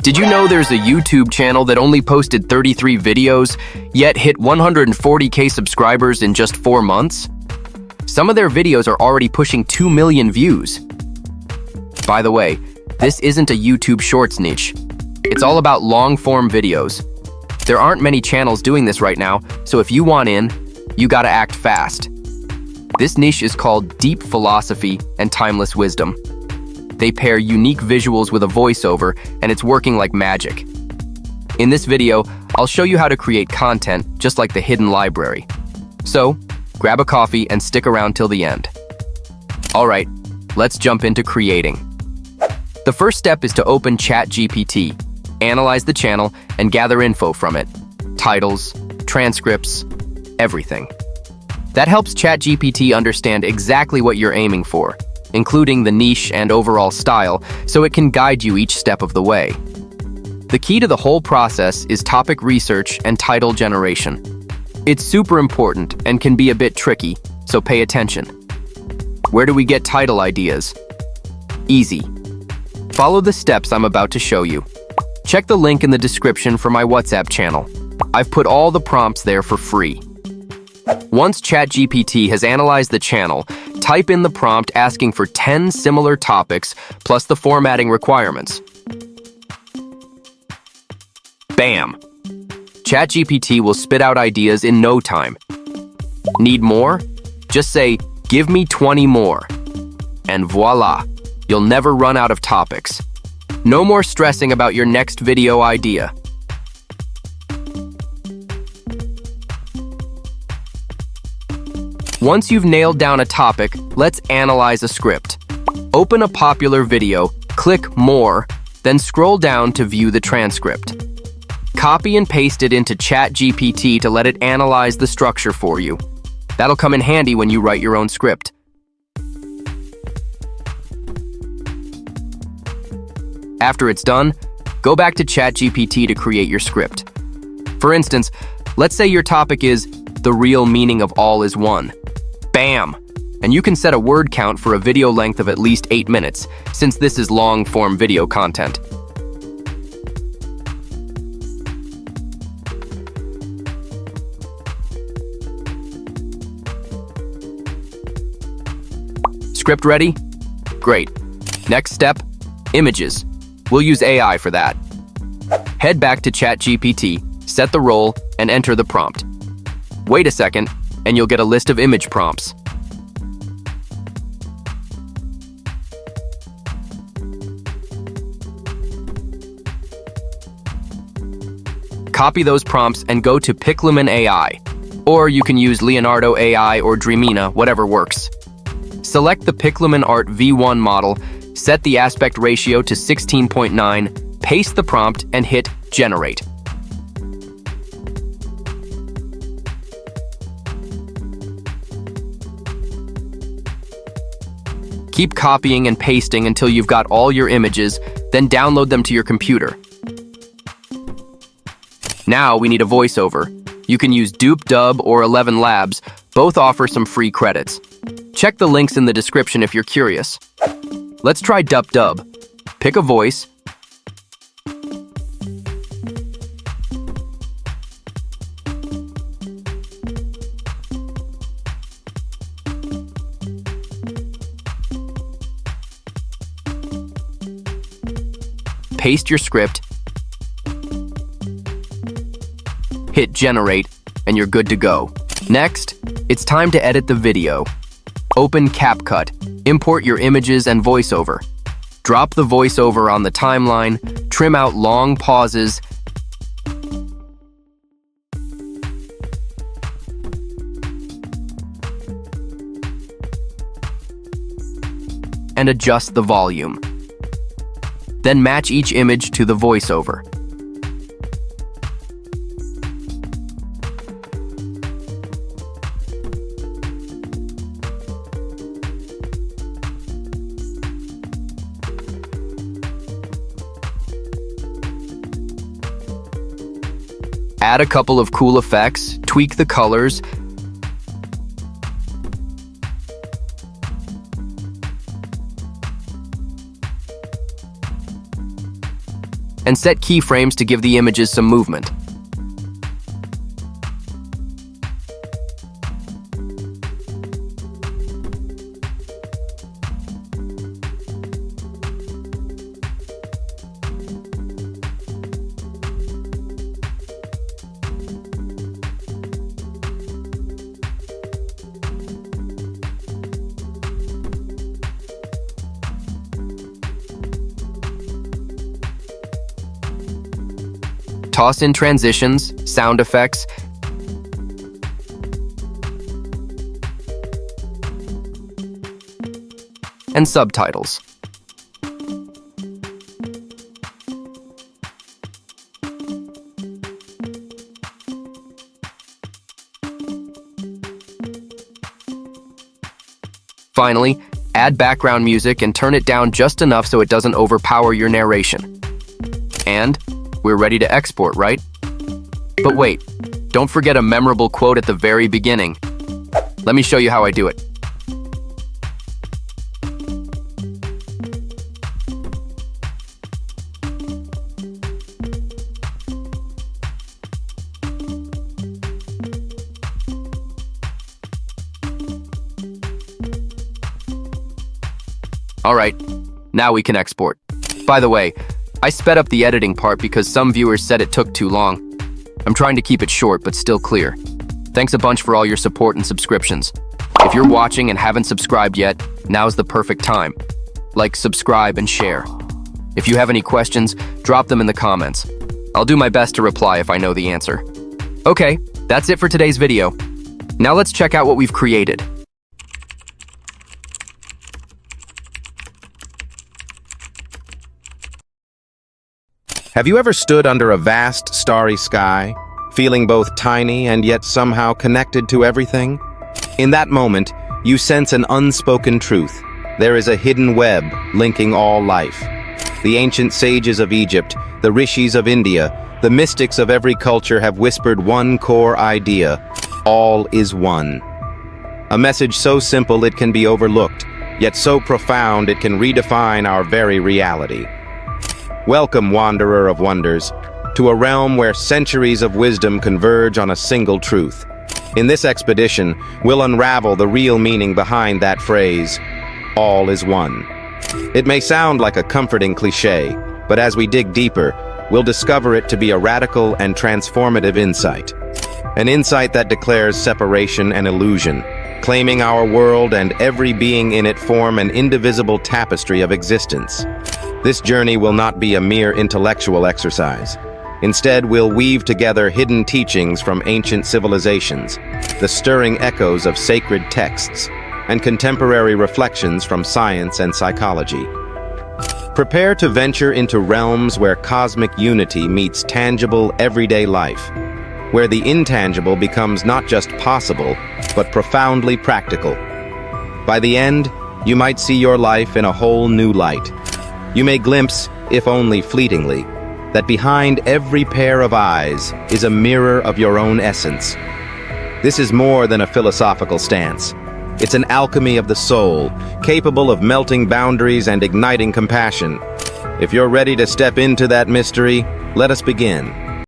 Did you know there's a YouTube channel that only posted 33 videos, yet hit 140K subscribers in just 4 months? Some of their videos are already pushing 2 million views. By the way, this isn't a YouTube Shorts niche. It's all about long-form videos. There aren't many channels doing this right now, so if you want in, you gotta act fast. This niche is called Deep Philosophy and Timeless Wisdom. They pair unique visuals with a voiceover, and it's working like magic. In this video, I'll show you how to create content just like the hidden library. So, grab a coffee and stick around till the end. Alright, let's jump into creating. The first step is to open ChatGPT, analyze the channel, and gather info from it. Titles, transcripts, everything. That helps ChatGPT understand exactly what you're aiming for, including the niche and overall style, so it can guide you each step of the way. The key to the whole process is topic research and title generation. It's super important and can be a bit tricky, so pay attention. Where do we get title ideas? Easy. Follow the steps I'm about to show you. Check the link in the description for my WhatsApp channel. I've put all the prompts there for free. Once ChatGPT has analyzed the channel, type in the prompt asking for 10 similar topics plus the formatting requirements. Bam! ChatGPT will spit out ideas in no time. Need more? Just say, "Give me 20 more." And voila! You'll never run out of topics. No more stressing about your next video idea. Once you've nailed down a topic, let's analyze a script. Open a popular video, click More, then scroll down to view the transcript. Copy and paste it into ChatGPT to let it analyze the structure for you. That'll come in handy when you write your own script. After it's done, go back to ChatGPT to create your script. For instance, let's say your topic is "The real meaning of all is one." Bam! And you can set a word count for a video length of at least 8 minutes, since this is long-form video content. Script ready? Great. Next step, images. We'll use AI for that. Head back to ChatGPT, set the role, and enter the prompt. Wait a second, and you'll get a list of image prompts. Copy those prompts and go to Piclumen AI, or you can use Leonardo AI or Dreamina, whatever works. Select the Piclumen Art V1 model, set the aspect ratio to 16.9, paste the prompt, and hit Generate. Keep copying and pasting until you've got all your images, then download them to your computer. Now we need a voiceover. You can use Dub or 11 Labs, both offer some free credits. Check the links in the description if you're curious. Let's try Dub. Pick a voice, paste your script, hit Generate, and you're good to go. Next, it's time to edit the video. Open CapCut, import your images and voiceover. Drop the voiceover on the timeline, trim out long pauses, and adjust the volume. Then match each image to the voiceover. Add a couple of cool effects, tweak the colors, and set keyframes to give the images some movement. Toss in transitions, sound effects, and subtitles. Finally, add background music and turn it down just enough so it doesn't overpower your narration. And we're ready to export, right? But wait, don't forget a memorable quote at the very beginning. Let me show you how I do it. All right, now we can export. By the way, I sped up the editing part because some viewers said it took too long. I'm trying to keep it short but still clear. Thanks a bunch for all your support and subscriptions. If you're watching and haven't subscribed yet, now's the perfect time. Like, subscribe, and share. If you have any questions, drop them in the comments. I'll do my best to reply if I know the answer. Okay, that's it for today's video. Now let's check out what we've created. Have you ever stood under a vast, starry sky, feeling both tiny and yet somehow connected to everything? In that moment, you sense an unspoken truth. There is a hidden web linking all life. The ancient sages of Egypt, the rishis of India, the mystics of every culture have whispered one core idea: all is one. A message so simple it can be overlooked, yet so profound it can redefine our very reality. Welcome, wanderer of wonders, to a realm where centuries of wisdom converge on a single truth. In this expedition, we'll unravel the real meaning behind that phrase, all is one. It may sound like a comforting cliché, but as we dig deeper, we'll discover it to be a radical and transformative insight. An insight that declares separation and illusion, claiming our world and every being in it form an indivisible tapestry of existence. This journey will not be a mere intellectual exercise. Instead, we'll weave together hidden teachings from ancient civilizations, the stirring echoes of sacred texts, and contemporary reflections from science and psychology. Prepare to venture into realms where cosmic unity meets tangible, everyday life, where the intangible becomes not just possible, but profoundly practical. By the end, you might see your life in a whole new light. You may glimpse, if only fleetingly, that behind every pair of eyes is a mirror of your own essence. This is more than a philosophical stance. It's an alchemy of the soul, capable of melting boundaries and igniting compassion. If you're ready to step into that mystery, let us begin.